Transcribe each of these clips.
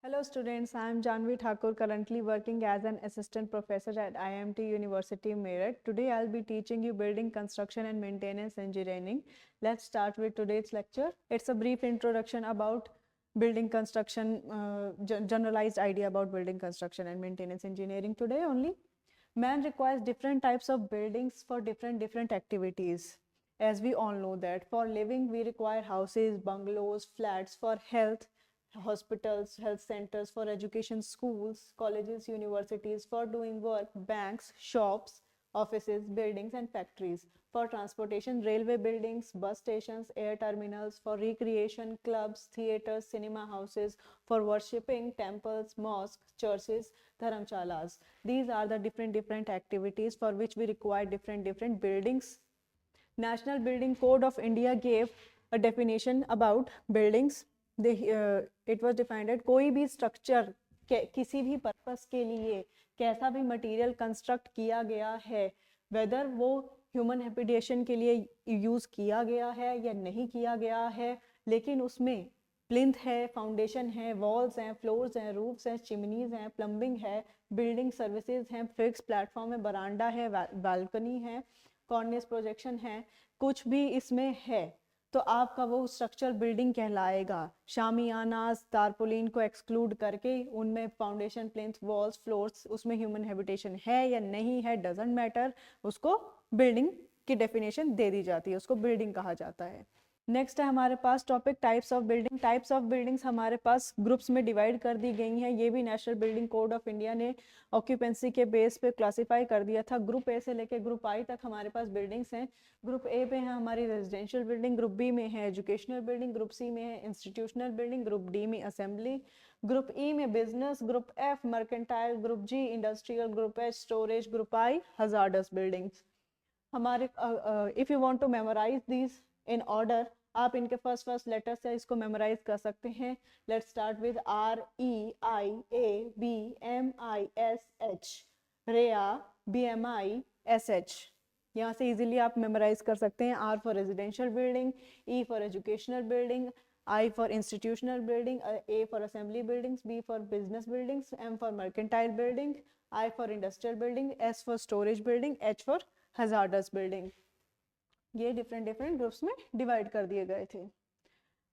Hello students, I am Janvi Thakur, currently working as an assistant professor at IMT University Meerut. Today I'll be teaching you building construction and maintenance engineering. Let's start with today's lecture. It's a brief introduction about building construction, generalized idea about building construction and maintenance engineering today only. Man requires different types of buildings for different activities. As we all know that for living we require houses, bungalows, flats. For health, hospitals, health centers. For education, schools, colleges, universities. For doing work, banks, shops, offices, buildings and factories. For transportation, railway buildings, bus stations, air terminals. For recreation, clubs, theaters, cinema houses. For worshipping, temples, mosques, churches, dharamshalas. These are the different activities for which we require different buildings. National Building Code of India gave a definition about buildings. It was defined that कोई भी structure किसी भी purpose के लिए कैसा भी material construct किया गया है, वेदर वो ह्यूमन हैबिटेशन के लिए यूज किया गया है या नहीं किया गया है, लेकिन उसमें प्लिंथ है, फाउंडेशन है, वॉल्स हैं, फ्लोर्स हैं, रूफ्स हैं, चिमनीज हैं, प्लम्बिंग है, बिल्डिंग सर्विसेज हैं, फिक्स प्लेटफॉर्म है, बरांडा है, बालकनी है, कॉर्निस प्रोजेक्शन है, कुछ भी इसमें है तो आपका वो स्ट्रक्चर बिल्डिंग कहलाएगा. शामियानास, तारपोलिन को एक्सक्लूड करके उनमें फाउंडेशन, प्लिंथ, वॉल्स, फ्लोर्स, उसमें ह्यूमन हैबिटेशन है या नहीं है डजंट मैटर, उसको बिल्डिंग की डेफिनेशन दे दी जाती है, उसको बिल्डिंग कहा जाता है. नेक्स्ट है हमारे पास topic types of building. Types of buildings हमारे पास ग्रुप्स में डिवाइड कर दी गई हैं. ये भी national building code of India ने ऑक्यूपेंसी के बेस पे क्लासिफाई कर दिया था. ग्रुप ए से लेके ग्रुप आई तक हमारे पास बिल्डिंग्स हैं. ग्रुप ए पे है हमारी रेजिडेंशियल बिल्डिंग, ग्रुप बी में है एजुकेशनल बिल्डिंग, ग्रुप सी में है इंस्टीट्यूशनल बिल्डिंग, ग्रुप डी में असेंबली, ग्रुप ई में business, group F mercantile, group G industrial, group H storage, group I hazardous buildings. हमारे if you want to memorise these in order, आप इनके first letter से इसको memorise कर सकते हैं. Let's start with R E I A B M I S H, रेया B M I S H. यहाँ से इजीली आप मेमोराइज कर सकते हैं. R for residential building, E for educational building, I for institutional building, A for assembly buildings, B for business buildings, M for mercantile building, I for industrial building, S for storage building, H for hazardous building. ये different groups में divide कर दिए गए थे.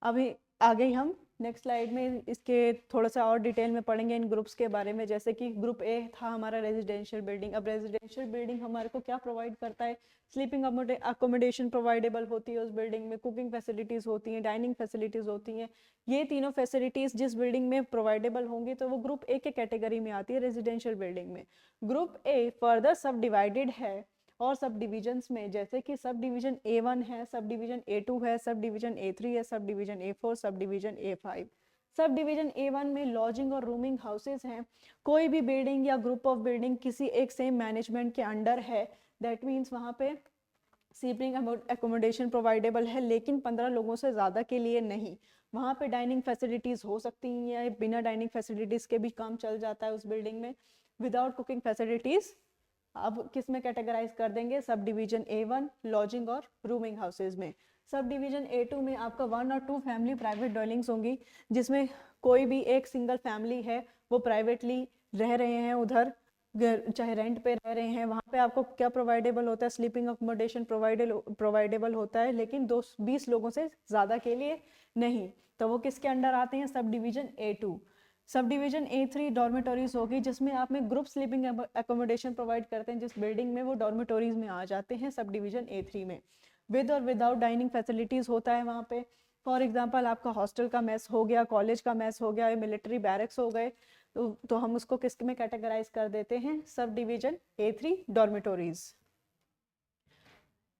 अभी आगे हम next slide में इसके थोड़ा सा और डिटेल में पढ़ेंगे इन ग्रुप्स के बारे में. जैसे कि ग्रुप ए था हमारा रेजिडेंशियल बिल्डिंग. अब रेजिडेंशियल बिल्डिंग हमारे को क्या प्रोवाइड करता है? स्लीपिंग अकोमोडेशन प्रोवाइडेबल होती है उस बिल्डिंग में, कुकिंग फैसिलिटीज होती हैं, डाइनिंग फैसिलिटीज होती हैं. ये तीनों फैसिलिटीज जिस बिल्डिंग में प्रोवाइडेबल होंगी तो वो ग्रुप ए के कैटेगरी में आती है रेजिडेंशियल बिल्डिंग में. ग्रुप ए फर्दर सब डिवाइडेड है और सब डिविजन्स में, जैसे कि सब डिवीजन A1 है, सब डिवीजन A2 है, सब डिवीजन A3 है, सब division A4, sub division A5. Sub division A1 में लॉजिंग और रूमिंग हाउसेज हैं. कोई भी बिल्डिंग या ग्रुप ऑफ बिल्डिंग किसी एक सेम मैनेजमेंट के अंडर है, दैट मीन्स वहाँ पे स्लीपिंग एकोमोडेशन प्रोवाइडेबल है, लेकिन 15 लोगों से ज़्यादा के लिए नहीं. वहाँ पे डाइनिंग फैसिलिटीज़ हो सकती हैं या बिना डाइनिंग फैसिलिटीज़ के भी काम चल जाता है उस बिल्डिंग में. विदाउट कुकिंग फैसिलिटीज़ अब किस में कैटेगराइज कर देंगे? सब डिवीजन A1 लॉजिंग और रूमिंग हाउसेज में. सब डिवीजन A2 में आपका 1 और 2 फैमिली प्राइवेट डवेलिंग्स होंगी, जिसमें कोई भी एक सिंगल फैमिली है वो प्राइवेटली रह रहे हैं उधर, चाहे रेंट पे रह रहे हैं. वहाँ पे आपको क्या प्रोवाइडेबल होता है? स्लीपिंग अकोमोडेशन प्रोवाइडेबल होता है, लेकिन 20 लोगों से ज़्यादा के लिए नहीं. तो वो किसके अंडर आते हैं? Sub division A2. Sub division A3 डॉर्मेटोरीज होगी, जिसमें आप में ग्रुप स्लीपिंग एकोमोडेशन प्रोवाइड करते हैं जिस बिल्डिंग में, वो डॉर्मेटोरीज में आ जाते हैं सब डिवीजन A3 में. विद और विदाउट डाइनिंग फैसिलिटीज होता है वहाँ पे. फॉर एग्जांपल आपका हॉस्टल का मेस हो गया, कॉलेज का मेस हो गया, मिलिट्री बैरक्स हो गए, तो हम उसको किस में कैटेगराइज कर देते हैं? Sub division A3 डॉर्मेटोरीज.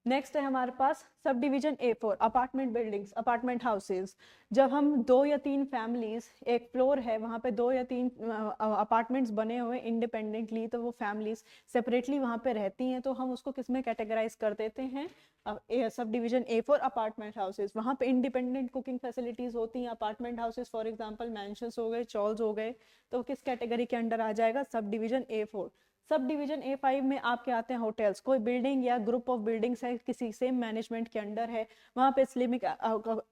नेक्स्ट है हमारे पास sub division A4 apartment buildings, apartment houses. जब हम 2 या 3 फैमिलीज, एक फ्लोर है वहाँ पे 2 या 3 अपार्टमेंट्स बने हुए इंडिपेंडेंटली, तो वो फैमिलीज सेपरेटली वहाँ पे रहती हैं, तो हम उसको किस में कैटेगराइज कर देते हैं? Sub division A4 apartment houses. वहाँ पे इंडिपेंडेंट कुकिंग फैसिलिटीज होती हैं. Apartment houses for example mansions हो गए, चॉल्स हो गए, तो किस कैटेगरी के अंडर आ जाएगा? सब division A4. Sub division A5 में आपके आते हैं होटल्स. कोई बिल्डिंग या ग्रुप ऑफ बिल्डिंग्स है किसी सेम मैनेजमेंट के अंडर है, वहाँ पे स्लीपिंग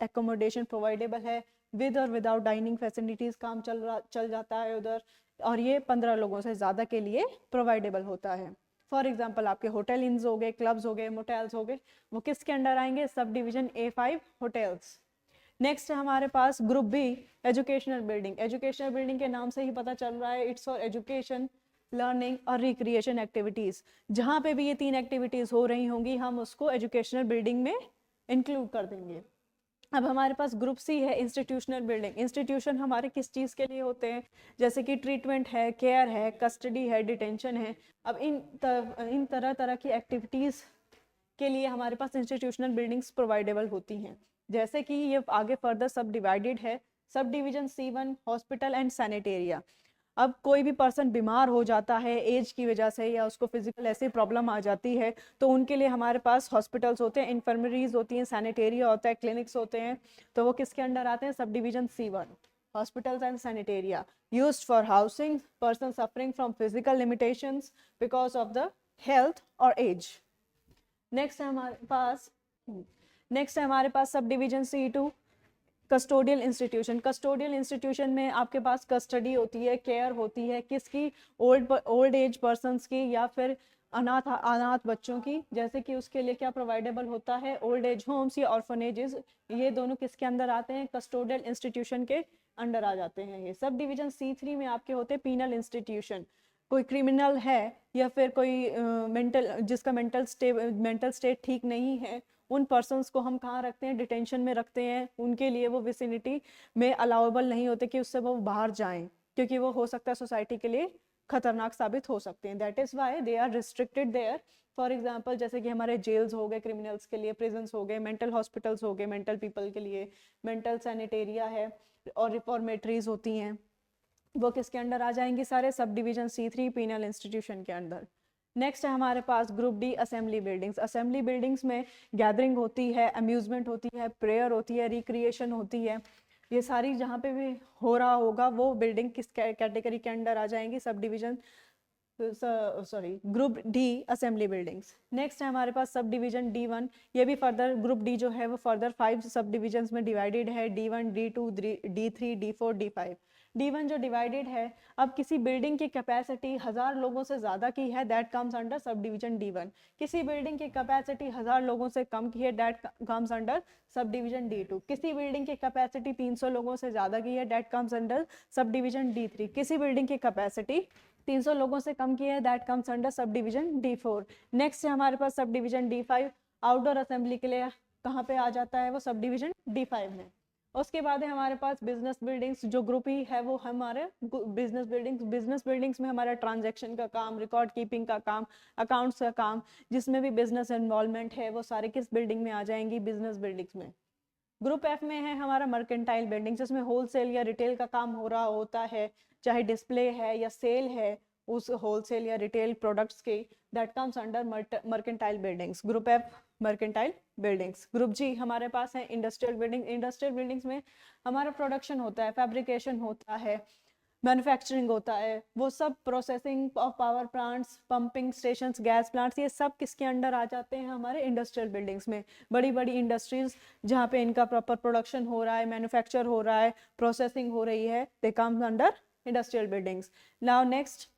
एकोमोडेशन प्रोवाइडेबल है, विद और विदाउट डाइनिंग फैसिलिटीज़ काम चल जाता है उधर, और ये 15 लोगों से ज़्यादा के लिए प्रोवाइडेबल होता है। फॉर एग्जाम्पल आपके होटल इन्स हो गए, क्लब्स हो गए, मोटेल्स हो गए, वो किसके अंडर आएंगे? Sub division A5 hotels. Next है हमारे पास group B, educational building. Educational building के नाम से ही पता चल रहा है, इट्स फॉर एजुकेशन, लर्निंग और रिक्रिएशन एक्टिविटीज़। जहाँ पे भी ये 3 एक्टिविटीज़ हो रही होंगी हम उसको एजुकेशनल बिल्डिंग में इंक्लूड कर देंगे। अब हमारे पास ग्रुप सी है, इंस्टीट्यूशनल बिल्डिंग। इंस्टीट्यूशन हमारे किस चीज़ के लिए होते हैं? जैसे कि ट्रीटमेंट है, केयर है, कस्टडी है, डिटेंशन है। अब इन तरह तरह की एक्टिविटीज़ के लिए हमारे पास इंस्टीट्यूशनल बिल्डिंग्स प्रोवाइडेबल होती हैं। जैसे कि ये आगे फर्दर सब डिवाइडेड है, सब डिवीजन C1 हॉस्पिटल एंड सैनिटेरिया। अब कोई भी पर्सन बीमार हो जाता है एज की वजह से, या उसको फिजिकल ऐसी प्रॉब्लम आ जाती है, तो उनके लिए हमारे पास हॉस्पिटल्स होते हैं, इन्फर्मरीज होती हैं, सैनिटेरिया होता है, क्लिनिक्स होते हैं। तो वो किसके अंडर आते हैं? Sub division C1 hospitals and sanitaria, used for housing person suffering from physical limitations because of the health और एज। नेक्स्ट है हमारे पास sub division C2 custodial institution. Custodial institution में आपके पास कस्टडी होती है, केयर होती है, किसकी? ओल्ड एज पर्सन्स की, या फिर अनाथ बच्चों की। जैसे कि उसके लिए क्या प्रोवाइडेबल होता है? ओल्ड एज होम्स या ऑर्फनेजेस। ये दोनों किसके अंदर आते हैं? कस्टोडियल इंस्टीट्यूशन के अंडर आ जाते हैं। ये सब डिवीजन C3 में आपके होते हैं पीनल इंस्टीट्यूशन। कोई क्रिमिनल है या फिर कोई जिसका मेंटल स्टेट ठीक नहीं है, उन पर्सन्स को हम कहाँ रखते हैं? डिटेंशन में रखते हैं। उनके लिए वो विसिनिटी में अलाउेबल नहीं होते कि उससे वो बाहर जाएं, क्योंकि वो हो सकता है सोसाइटी के लिए खतरनाक साबित हो सकते हैं। That is why they are restricted there. For example जैसे कि हमारे जेल्स हो गए क्रिमिनल्स के लिए, प्रिजन्स हो गए, मेंटल हॉस्पिटल्स हो गए मेंटल पीपल के लिए, मेंटल सैनिटेरिया है, और रिफॉर्मेटरीज होती हैं, वो किसके अंडर आ जाएंगी? सारे sub division C3 penal institution के अंदर। नेक्स्ट है हमारे पास group D, assembly buildings. Assembly buildings में गैदरिंग होती है, अम्यूजमेंट होती है, प्रेयर होती है, रिक्रिएशन होती है। ये सारी जहाँ पे भी हो रहा होगा वो बिल्डिंग किस कैटेगरी के अंडर आ जाएंगी? Sub division group D, assembly buildings. Next है हमारे पास सब डिवीजन D1। ये भी फर्दर ग्रुप डी जो है वो फर्दर 5 सब डिविजन्स में डिवाइडेड है, D1, D2, D3, D4, D5। D1 जो डिवाइडेड है, अब किसी बिल्डिंग की कैपेसिटी 1000 लोगों से ज़्यादा की है, that comes under sub division D1। किसी बिल्डिंग की कैपेसिटी 1000 लोगों से कम की है, that comes under sub division D2। किसी बिल्डिंग की कैपेसिटी 300 लोगों से ज़्यादा की है, that comes under sub division D3। किसी बिल्डिंग की कैपेसिटी 300 लोगों से कम की है, that comes under sub division D4। Next है हमारे पास sub division D5। Outdoor assembly के लिए कहाँ पे आ जाता है? वो सब डिवीजन D5 में। उसके बाद है हमारे पास बिजनेस बिल्डिंग्स, जो ग्रुप ही है वो हमारे बिजनेस बिल्डिंग्स। बिजनेस बिल्डिंग्स में हमारा ट्रांजैक्शन का काम, रिकॉर्ड कीपिंग का काम, अकाउंट्स का काम, जिसमें भी बिजनेस इन्वॉल्वमेंट है, वो सारे किस बिल्डिंग में आ जाएंगी? बिजनेस बिल्डिंग्स में। ग्रुप F में है हमारा मर्केंटाइल बिल्डिंग, जिसमें होलसेल या रिटेल का काम हो रहा होता है, चाहे डिस्प्ले है या सेल है उस होलसेल या रिटेल प्रोडक्ट्स के, that comes under mercantile buildings. Group F mercantile buildings. Group G हमारे पास है इंडस्ट्रियल बिल्डिंग। इंडस्ट्रियल बिल्डिंग्स में हमारा प्रोडक्शन होता है, फैब्रिकेशन होता है, मैन्युफैक्चरिंग होता है, वो सब processing of power plants, pumping stations, gas plants, ये सब किसके अंडर आ जाते हैं? हमारे इंडस्ट्रियल बिल्डिंग्स में। बड़ी बड़ी इंडस्ट्रीज जहाँ पे इनका प्रॉपर प्रोडक्शन हो रहा है, मैन्युफैक्चर हो रहा है, प्रोसेसिंग हो रही है, they comes under industrial buildings. Now next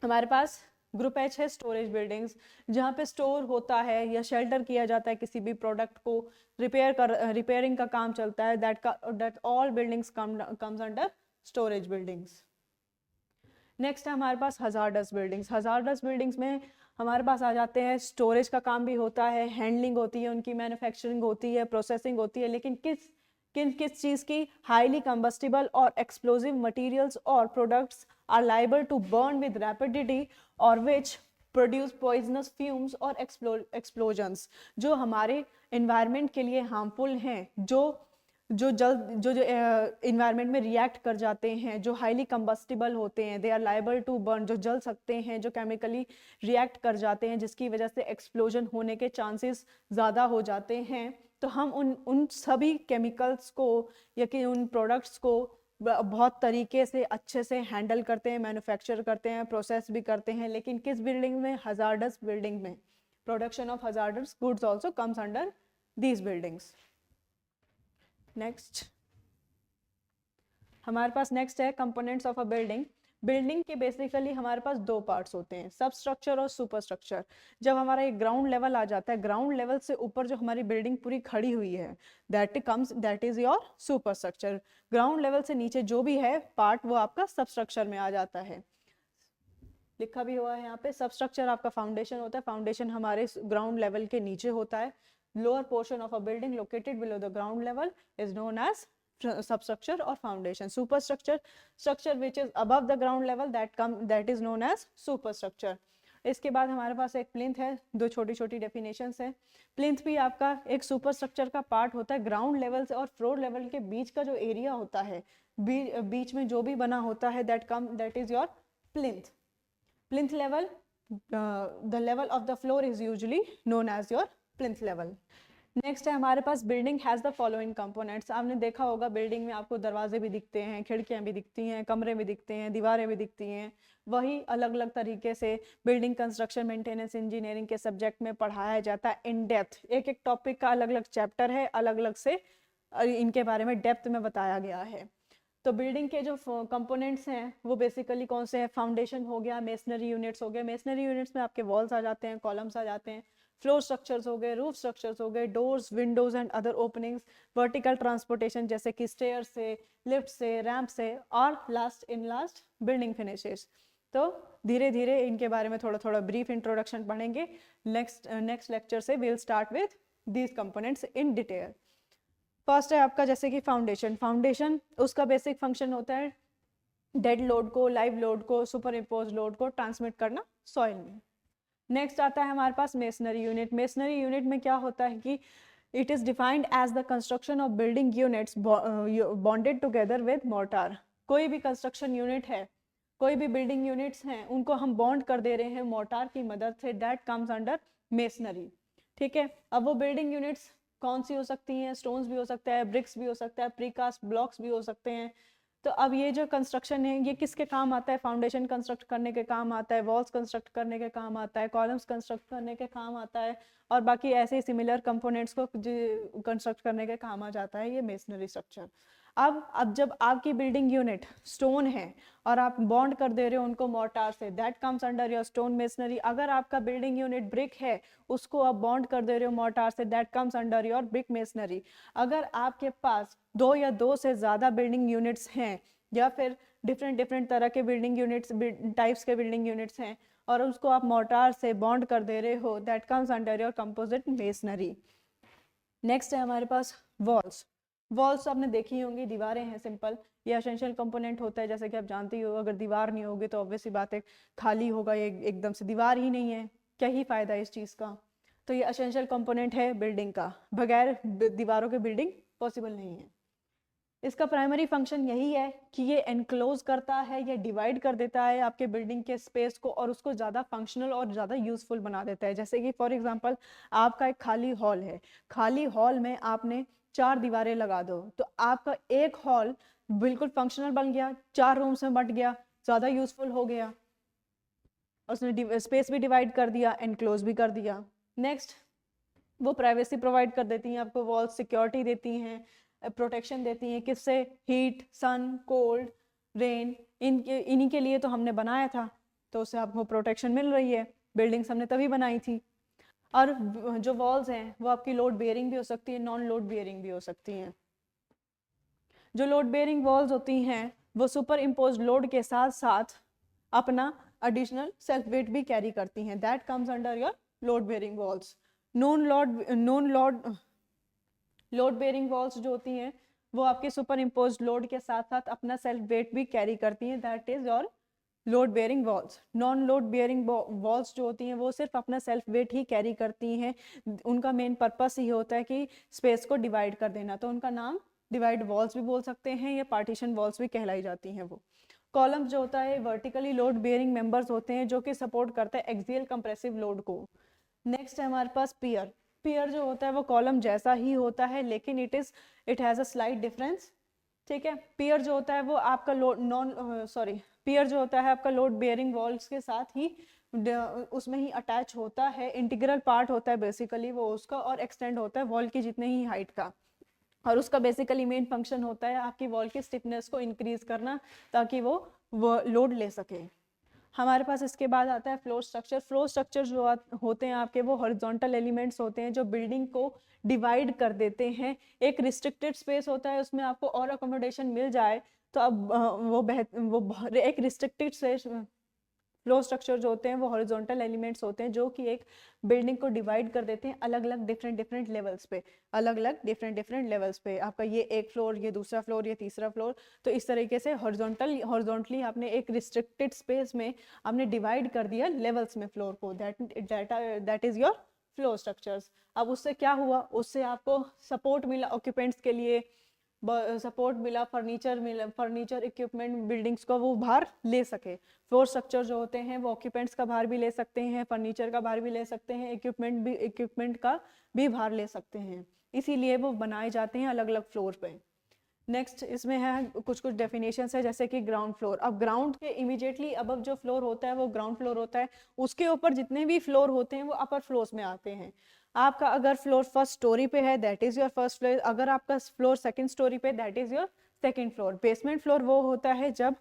हमारे पास ग्रुप H है स्टोरेज बिल्डिंग्स, जहाँ पे स्टोर होता है या शेल्टर किया जाता है किसी भी प्रोडक्ट को, रिपेयरिंग का काम चलता है, that all buildings comes under storage buildings. Next है हमारे पास हजार्डस बिल्डिंग्स। हजार्डस बिल्डिंग्स में हमारे पास आ जाते हैं, स्टोरेज का काम भी होता है, हैंडलिंग होती है, उनकी मैन्युफैक्चरिंग होती है, प्रोसेसिंग होती है, लेकिन किस चीज़ की? हाईली कंबस्टिबल और एक्सप्लोजिव मटेरियल्स और products are liable to burn with rapidity और विच प्रोड्यूस पॉइजनस फ्यूम्स और एक्सप्लोजन्स, जो हमारे इन्वायरमेंट के लिए हार्मफुल हैं, जो इन्वायरमेंट में रिएक्ट कर जाते हैं, जो हाईली कंबस्टिबल होते हैं, they are liable to burn, जो जल सकते हैं, जो केमिकली रिएक्ट कर जाते हैं, जिसकी वजह से एक्सप्लोजन होने के चांसेस ज़्यादा हो जाते हैं। तो हम उन सभी केमिकल्स को या कि उन प्रोडक्ट्स को बहुत तरीके से अच्छे से हैंडल करते हैं, मैन्युफैक्चर करते हैं, प्रोसेस भी करते हैं, लेकिन किस बिल्डिंग में? हजार्डस बिल्डिंग में। Production of hazardous goods also comes under these buildings. Next हमारे पास नेक्स्ट है components of a building. Building के बेसिकली हमारे पास दो पार्ट्स होते हैं, सब स्ट्रक्चर और सुपर स्ट्रक्चर। जब हमारा एक ग्राउंड लेवल आ जाता है, ग्राउंड लेवल से ऊपर जो हमारी बिल्डिंग पूरी खड़ी हुई है, that is your super structure. Ground level से नीचे जो भी है पार्ट वो आपका सब स्ट्रक्चर में आ जाता है। लिखा भी हुआ है यहाँ पे, सब स्ट्रक्चर आपका फाउंडेशन होता है। फाउंडेशन हमारे ग्राउंड लेवल के नीचे होता है। Lower portion of a building located below the ground level is known as substructure or foundation. Superstructure, structure which is above the ground level, that is known as superstructure. इसके बाद हमारे पास एक plinth है, दो छोटी छोटी डेफिनेशंस है। Plinth भी आपका एक सुपर स्ट्रक्चर का पार्ट होता है। ग्राउंड लेवल से और फ्लोर लेवल के बीच का जो एरिया होता है, बीच में जो भी बना होता है, that is your plinth. Plinth level, the level of the floor is usually known as your plinth level. Next है हमारे पास building has the following components. आपने देखा होगा बिल्डिंग में आपको दरवाजे भी दिखते हैं, खिड़कियां भी दिखती हैं, कमरे भी दिखते हैं, दीवारें भी दिखती हैं। वही अलग अलग तरीके से बिल्डिंग कंस्ट्रक्शन मेंटेनेंस इंजीनियरिंग के सब्जेक्ट में पढ़ाया जाता है इन डेप्थ। एक एक टॉपिक का अलग अलग चैप्टर है, अलग अलग से इनके बारे में डेप्थ में बताया गया है। तो बिल्डिंग के जो कंपोनेंट्स हैं वो बेसिकली कौन से हैं? फाउंडेशन हो गया, मेसनरी यूनिट्स हो गए। मेसनरी यूनिट्स में आपके वॉल्स आ जाते हैं, कॉलम्स आ जाते हैं। फ्लोर स्ट्रक्चर्स हो गए, रूफ स्ट्रक्चर्स हो गए, doors, Windows and other openings. Vertical transportation जैसे कि स्टेयर से, लिफ्ट से, रैंप से, और लास्ट बिल्डिंग फिनिशेस। तो धीरे धीरे इनके बारे में थोड़ा थोड़ा ब्रीफ इंट्रोडक्शन पढ़ेंगे। नेक्स्ट लेक्चर से we will start with these components in detail. First है आपका जैसे कि फाउंडेशन। फाउंडेशन उसका बेसिक फंक्शन होता है डेड लोड को, लाइव लोड को, सुपर इम्पोज लोड को ट्रांसमिट करना सॉइल में। नेक्स्ट आता है हमारे पास मेसनरी यूनिट। मेसनरी यूनिट में क्या होता है कि it is defined as the construction of building units bonded together with mortar. कोई भी कंस्ट्रक्शन यूनिट है, कोई भी बिल्डिंग यूनिट्स हैं, उनको हम बॉन्ड कर दे रहे हैं मोर्टार की मदद से, दैट कम्स अंडर मेसनरी। ठीक है, अब वो बिल्डिंग यूनिट्स कौन सी हो सकती हैं? स्टोन्स भी हो सकता है, ब्रिक्स भी हो सकता है, प्रीकास्ट ब्लॉक्स भी हो सकते हैं। तो अब ये जो कंस्ट्रक्शन है ये किसके काम आता है? फाउंडेशन कंस्ट्रक्ट करने के काम आता है, वॉल्स कंस्ट्रक्ट करने के काम आता है, कॉलम्स कंस्ट्रक्ट करने के काम आता है, और बाकी ऐसे ही सिमिलर कंपोनेंट्स को कंस्ट्रक्ट करने के काम आ जाता है ये मेसनरी स्ट्रक्चर। अब जब आपकी बिल्डिंग यूनिट स्टोन है और आप बॉन्ड कर दे रहे हो उनको मोर्टार से, that comes under your stone masonry. अगर आपका बिल्डिंग यूनिट ब्रिक है, उसको आप बॉन्ड कर दे रहे हो मोर्टार से, that comes under your brick masonry. अगर आपके पास दो या दो से ज़्यादा बिल्डिंग यूनिट्स हैं, या फिर डिफरेंट तरह के बिल्डिंग यूनिट्स, टाइप्स के बिल्डिंग यूनिट्स हैं, और उसको आप मोर्टार से बॉन्ड कर दे रहे हो, that comes under your composite masonry. Next है हमारे पास वॉल्स। वॉल्स आपने देखी होंगी, दीवारें हैं सिंपल, ये एसेंशियल कंपोनेंट होता है। जैसे कि आप जानती हो, अगर दीवार नहीं होगी तो ऑब्वियसली बात है खाली होगा, ये एकदम से दीवार ही नहीं है, क्या ही फायदा है इस चीज़ का। तो ये एसेंशियल कंपोनेंट है बिल्डिंग का, बगैर दीवारों के बिल्डिंग पॉसिबल नहीं है। इसका प्राइमरी फंक्शन यही है कि ये एनक्लोज करता है या डिवाइड कर देता है आपके बिल्डिंग के स्पेस को, और उसको ज़्यादा फंक्शनल और ज़्यादा यूजफुल बना देता है। जैसे कि फॉर एग्जांपल आपका एक खाली हॉल है, खाली हॉल में आपने 4 दीवारें लगा दो, तो आपका एक हॉल बिल्कुल फंक्शनल बन गया, 4 रूम्स में बट गया, ज़्यादा यूजफुल हो गया, उसने स्पेस भी डिवाइड कर दिया, एनक्लोज भी कर दिया। नेक्स्ट, वो प्राइवेसी प्रोवाइड कर देती हैं आपको, वॉल सिक्योरिटी देती हैं, प्रोटेक्शन देती हैं, किससे? हीट, सन, कोल्ड, रेन, इन्हीं के लिए तो हमने बनाया था, तो उससे आपको प्रोटेक्शन मिल रही है। बिल्डिंग्स हमने तभी बनाई थी। और जो वॉल्स हैं वो आपकी लोड बेयरिंग भी हो सकती है, नॉन लोड बेयरिंग भी हो सकती हैं। जो लोड बेयरिंग वॉल्स होती हैं वो सुपर इम्पोज लोड के साथ साथ अपना एडिशनल सेल्फ वेट भी कैरी करती हैं, that comes under your load bearing walls. Load bearing walls जो होती हैं वो आपके सुपर इम्पोज लोड के साथ साथ अपना सेल्फ वेट भी कैरी करती हैं, that is your load bearing walls. Non load bearing walls जो होती हैं वो सिर्फ अपना सेल्फ वेट ही कैरी करती हैं, उनका मेन पर्पस ही होता है कि स्पेस को डिवाइड कर देना, तो उनका नाम डिवाइड वॉल्स भी बोल सकते हैं या पार्टीशन वॉल्स भी कहलाई जाती हैं वो। कॉलम्स जो होता है वर्टिकली लोड बेयरिंग मेंबर्स होते हैं जो कि सपोर्ट करते हैं एक्सियल कंप्रेसिव लोड को। नेक्स्ट है हमारे पास पियर। पियर जो होता है वो कॉलम जैसा ही होता है, लेकिन it has a slight difference. ठीक है, पियर जो होता है वो आपका पियर जो होता है आपका लोड बेयरिंग वॉल्स के साथ ही उसमें ही अटैच होता है, इंटीग्रल पार्ट होता है बेसिकली वो उसका, और एक्सटेंड होता है वॉल की जितने ही हाइट का। और उसका बेसिकली मेन फंक्शन होता है आपकी वॉल की स्टिफनेस को इंक्रीज करना ताकि वो लोड ले सके। हमारे पास इसके बाद आता है फ्लोर स्ट्रक्चर। फ्लोर स्ट्रक्चर जो होते हैं आपके वो हॉरिजॉन्टल एलिमेंट्स होते हैं जो बिल्डिंग को डिवाइड कर देते हैं। एक रिस्ट्रिक्टेड स्पेस होता है उसमें आपको और अकोमोडेशन मिल जाए तो अब वो एक रिस्ट्रिक्टेड स्पेस। फ्लोर स्ट्रक्चर जो होते हैं वो हॉरिजॉन्टल एलिमेंट्स होते हैं जो कि एक बिल्डिंग को डिवाइड कर देते हैं अलग अलग डिफरेंट लेवल्स पे, अलग अलग डिफरेंट लेवल्स पे। आपका ये एक फ्लोर, ये दूसरा फ्लोर, ये तीसरा फ्लोर। तो इस तरीके से हॉरिजॉन्टली आपने एक रिस्ट्रिक्टेड स्पेस में आपने डिवाइड कर दिया लेवल्स में फ्लोर को। That is your floor structures. अब उससे क्या हुआ, उससे आपको सपोर्ट मिला ऑक्यूपेंट्स के लिए, सपोर्ट मिला, फर्नीचर इक्विपमेंट बिल्डिंग्स को वो भार ले सके। फ्लोर स्ट्रक्चर जो होते हैं वो ऑक्यूपेंट्स का भार भी ले सकते हैं, फर्नीचर का भार भी ले सकते हैं, इक्विपमेंट का भी भार ले सकते हैं, इसीलिए वो बनाए जाते हैं अलग अलग फ्लोर पे। नेक्स्ट इसमें है कुछ डेफिनेशन है जैसे कि ग्राउंड फ्लोर। अब ग्राउंड के इमीडिएटली अबव जो फ्लोर होता है वो ग्राउंड फ्लोर होता है। उसके ऊपर जितने भी फ्लोर होते हैं वो अपर फ्लोर्स में आते हैं। आपका अगर फ्लोर फर्स्ट स्टोरी पे है that is your first floor, अगर आपका फ्लोर सेकंड स्टोरी पे that is your second floor. Basement floor वो होता है जब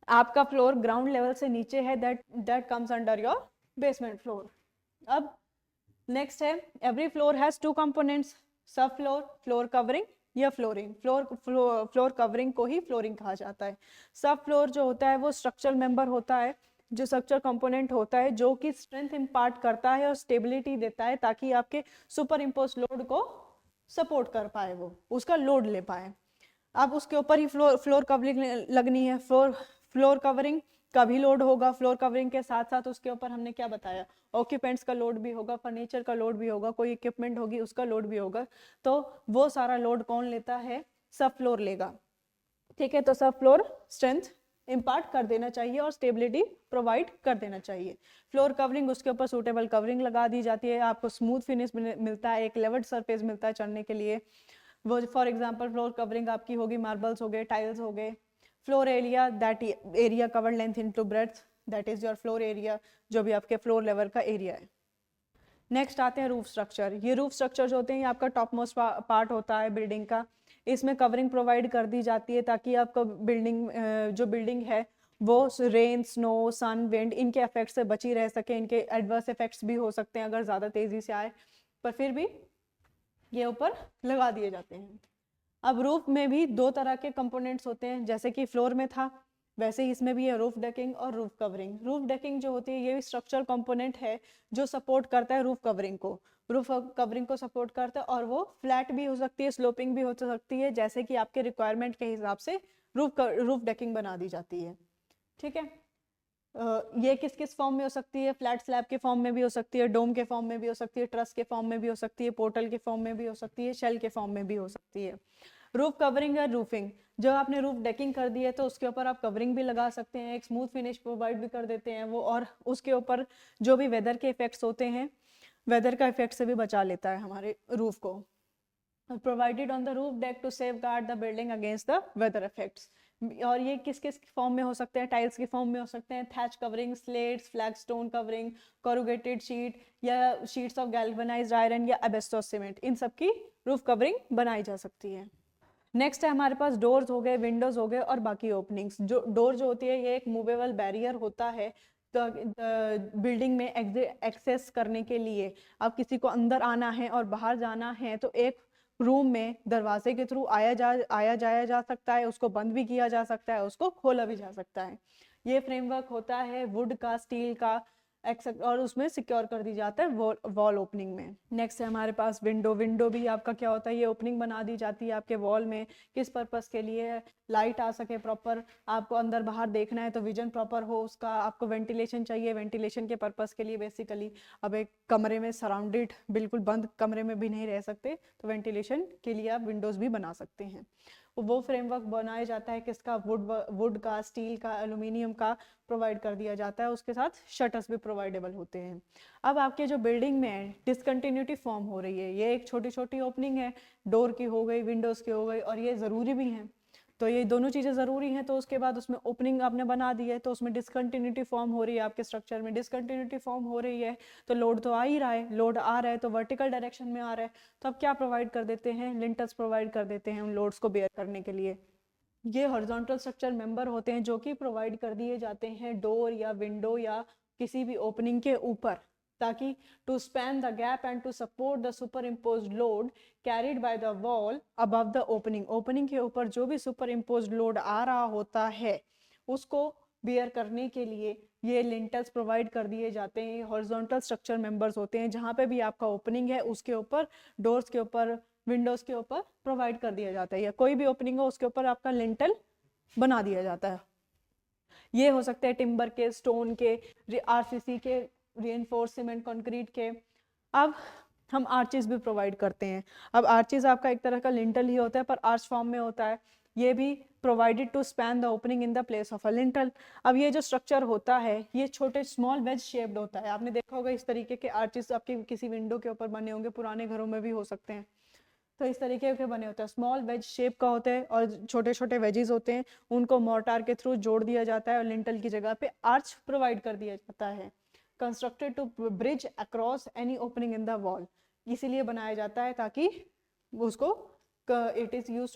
आपका फ्लोर ग्राउंड लेवल से नीचे है, that comes under your basement floor. अब नेक्स्ट है every floor has two components, सब फ्लोर, फ्लोर कवरिंग या फ्लोरिंग। फ्लोर कवरिंग को ही फ्लोरिंग कहा जाता है। सब फ्लोर जो होता है वो स्ट्रक्चरल मेंबर होता है, जो स्ट्रक्चर कंपोनेंट होता है जो कि स्ट्रेंथ इम्पार्ट करता है और स्टेबिलिटी देता है ताकि आपके सुपर इम्पोज लोड को सपोर्ट कर पाए, वो उसका लोड ले पाए। अब उसके ऊपर ही फ्लोर कवरिंग लगनी है। फ्लोर कवरिंग का भी लोड होगा। फ्लोर कवरिंग के साथ साथ उसके ऊपर हमने क्या बताया, ऑक्यूपेंट्स का लोड भी होगा, फर्नीचर का लोड भी होगा, कोई इक्विपमेंट होगी उसका लोड भी होगा। तो वो सारा लोड कौन लेता है, सब फ्लोर लेगा। ठीक है, तो सब फ्लोर स्ट्रेंथ इम्पार्ट कर देना चाहिए और स्टेबिलिटी प्रोवाइड कर देना चाहिए। फ्लोर कवरिंग, उसके ऊपर सूटेबल कवरिंग लगा दी जाती है, आपको स्मूथ फिनिश मिलता है, एक लेवल्ड सरफेस मिलता है चढ़ने के लिए। वो फॉर एग्जांपल फ्लोर कवरिंग आपकी होगी मार्बल्स हो गए, टाइल्स हो गए। Floor area, that area covered length into breadth, that is your floor area, जो भी आपके फ्लोर लेवल का एरिया है। नेक्स्ट आते हैं रूफ स्ट्रक्चर। ये रूफ स्ट्रक्चर जो होते हैं ये आपका टॉप मोस्ट पार्ट होता है बिल्डिंग का। इसमें कवरिंग प्रोवाइड कर दी जाती है ताकि आपका जो बिल्डिंग है वो रेन, स्नो, सन, विंड इनके इफेक्ट से बची रह सके। इनके एडवर्स इफेक्ट्स भी हो सकते हैं अगर ज़्यादा तेज़ी से आए, पर फिर भी ये ऊपर लगा दिए जाते हैं। अब रूफ में भी दो तरह के कंपोनेंट्स होते हैं, जैसे कि फ्लोर में था वैसे ही इसमें भी है रूफ डेकिंग और रूफ कवरिंग। रूफ डेकिंग जो होती है ये भी स्ट्रक्चरल कंपोनेंट है जो सपोर्ट करता है रूफ कवरिंग को। रूफ कवरिंग को सपोर्ट करता है और वो फ्लैट भी हो सकती है, स्लोपिंग भी हो सकती है, जैसे कि आपके रिक्वायरमेंट के हिसाब से रूफ डेकिंग बना दी जाती है। ठीक है, ये किस किस फॉर्म में हो सकती है, फ्लैट स्लैब के फॉर्म में भी हो सकती है, डोम के फॉर्म में भी हो सकती है, ट्रस के फॉर्म में भी हो सकती है, पोर्टल के फॉर्म में भी हो सकती है, शेल के फॉर्म में भी हो सकती है। रूफ कवरिंग या रूफिंग, जब आपने रूफ डेकिंग कर दी है तो उसके ऊपर आप कवरिंग भी लगा सकते हैं, एक स्मूथ फिनिश प्रोवाइड भी कर देते हैं वो, और उसके ऊपर जो भी वेदर के इफेक्ट्स होते हैं, वेदर का इफेक्ट से भी बचा लेता है हमारे रूफ को। Provided on the roof deck to safeguard the building against the weather effects. और ये किस किस फॉर्म में हो सकते हैं, टाइल्स के फॉर्म में हो सकते हैं, thatch covering, slates, flag stone covering, corrugated sheet या शीट्स ऑफ गैल्वेनाइज्ड आयरन या एबेस्टोस सीमेंट, इन सब की रूफ कवरिंग बनाई जा सकती है। नेक्स्ट है हमारे पास डोर्स हो गए, विंडोज हो गए और बाकी ओपनिंग्स। जो डोर जो होती है ये एक मूवेबल बैरियर होता है तो बिल्डिंग में एक्सेस करने के लिए। अब किसी को अंदर आना है और बाहर जाना है तो एक रूम में दरवाजे के थ्रू आया जाया जा सकता है, उसको बंद भी किया जा सकता है, उसको खोला भी जा सकता है। ये फ्रेमवर्क होता है वुड का, स्टील का, और उसमें सिक्योर कर दी जाता है वॉल ओपनिंग में। नेक्स्ट है हमारे पास विंडो। विंडो भी आपका क्या होता है, ये ओपनिंग बना दी जाती है आपके वॉल में, किस पर्पस के लिए, लाइट आ सके प्रॉपर, आपको अंदर बाहर देखना है तो विजन प्रॉपर हो उसका, आपको वेंटिलेशन चाहिए, वेंटिलेशन के पर्पस के लिए बेसिकली। अब एक कमरे में सराउंडेड बिल्कुल बंद कमरे में भी नहीं रह सकते तो वेंटिलेशन के लिए आप विंडोज भी बना सकते हैं। वो फ्रेमवर्क बनाया जाता है किसका, वुड का, स्टील का, एल्यूमिनियम का प्रोवाइड कर दिया जाता है, उसके साथ शटर्स भी प्रोवाइडेबल होते हैं। अब आपके जो बिल्डिंग में डिसकंटिन्यूटी फॉर्म हो रही है, ये एक छोटी छोटी ओपनिंग है, डोर की हो गई, विंडोज की हो गई, और ये ज़रूरी भी है। तो ये दोनों चीज़ें ज़रूरी हैं। तो उसके बाद उसमें ओपनिंग आपने बना दी है, तो उसमें डिसकंटिन्यूटी फॉर्म हो रही है, आपके स्ट्रक्चर में डिसकंटिन्यूटी फॉर्म हो रही है, तो लोड तो आ ही रहा है, लोड आ रहा है तो वर्टिकल डायरेक्शन में आ रहा है, तो अब क्या प्रोवाइड कर देते हैं, लिंटल्स प्रोवाइड कर देते हैं उन लोड्स को बेयर करने के लिए। ये हॉरिजॉन्टल स्ट्रक्चर मेंबर होते हैं जो कि प्रोवाइड कर दिए जाते हैं डोर या विंडो या किसी भी ओपनिंग के ऊपर, ताकि to span the gap and to support the superimpose load carried by the wall above the opening. Opening के ऊपर जो भी सुपर इम्पोज लोड आ रहा होता है उसको बियर करने के लिए ये लिंटल्स प्रोवाइड कर दिए जाते हैं। हॉरिजॉन्टल स्ट्रक्चर मेंबर्स होते हैं, जहाँ पे भी आपका ओपनिंग है उसके ऊपर, डोर्स के ऊपर, विंडोज के ऊपर प्रोवाइड कर दिया जाता है, या कोई भी ओपनिंग हो उसके ऊपर आपका लिंटल बना दिया जाता है। ये हो सकते हैं टिम्बर के, स्टोन के, आरसीसी के, रीइंफोर्स सीमेंट कंक्रीट के। अब हम आर्चेस भी प्रोवाइड करते हैं। अब आर्चेस आपका एक तरह का लिंटल ही होता है पर आर्च फॉर्म में होता है। ये भी provided to span the opening in the place of a lintel. अब ये जो स्ट्रक्चर होता है ये छोटे स्मॉल वेज शेप्ड होता है। आपने देखा होगा इस तरीके के आर्चेस आपके किसी विंडो के ऊपर बने होंगे, पुराने घरों में भी हो सकते हैं। तो इस तरीके के बने होते हैं, स्मॉल वेज शेप का होता है और छोटे छोटे वेजेस होते हैं, उनको मोर्टार के थ्रू जोड़ दिया जाता है और लिंटल की जगह पे आर्च प्रोवाइड कर दिया जाता है। Constructed to bridge across any opening in the wall, इसीलिए बनाया जाता है ताकि उसको it is use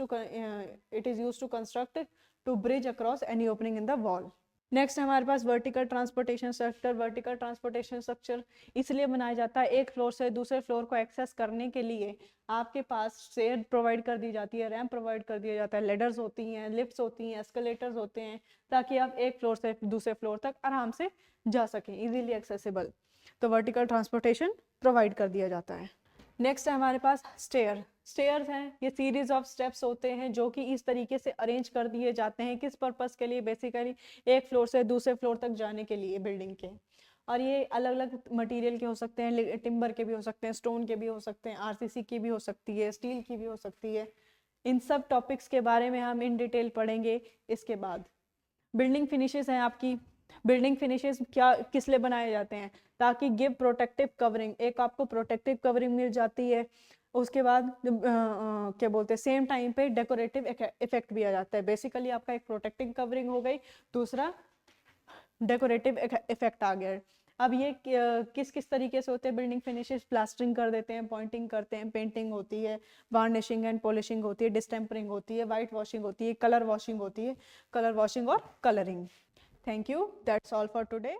to construct to bridge across any opening in the wall. Next हमारे पास vertical transportation structure. Vertical transportation structure इसलिए बनाया जाता है एक फ्लोर से दूसरे फ्लोर को एक्सेस करने के लिए आपके पास स्टेयर प्रोवाइड कर दी जाती है, रैंप प्रोवाइड कर दिया जाता है, लेडर्स होती हैं, लिफ्ट्स होती हैं, एस्केलेटर्स होते हैं, ताकि आप एक फ्लोर से दूसरे फ्लोर तक आराम से जा सकें, इजीली एक्सेसिबल। तो वर्टिकल ट्रांसपोर्टेशन प्रोवाइड कर दिया जाता है। नेक्स्ट है हमारे पास स्टेयर। स्टेयर्स हैं, ये सीरीज ऑफ स्टेप्स होते हैं जो कि इस तरीके से अरेंज कर दिए जाते हैं, किस पर्पस के लिए, बेसिकली एक फ्लोर से दूसरे फ्लोर तक जाने के लिए बिल्डिंग के। और ये अलग अलग मटेरियल के हो सकते हैं, टिम्बर के भी हो सकते हैं, स्टोन के भी हो सकते हैं, आरसीसी की भी हो सकती है, स्टील की भी हो सकती है। इन सब टॉपिक्स के बारे में हम इन डिटेल पढ़ेंगे इसके बाद। बिल्डिंग फिनिशेस हैं आपकी। बिल्डिंग फिनिशेस क्या किस लिए बनाए जाते हैं, ताकि गिव प्रोटेक्टिव कवरिंग, एक आपको प्रोटेक्टिव कवरिंग मिल जाती है। उसके बाद क्या बोलते हैं, सेम टाइम पे डेकोरेटिव इफेक्ट भी आ जाता है। बेसिकली आपका एक प्रोटेक्टिव कवरिंग हो गई, दूसरा डेकोरेटिव इफेक्ट आ गया। अब ये किस किस तरीके से होते हैं बिल्डिंग फिनिशेस, प्लास्टरिंग कर देते हैं, पॉइंटिंग करते हैं, पेंटिंग होती है, वार्निशिंग एंड पॉलिशिंग होती है, डिस्टेम्परिंग होती है, वाइट वॉशिंग होती है, कलर वॉशिंग होती है, कलर वॉशिंग और colouring. Thank you, that's all for today.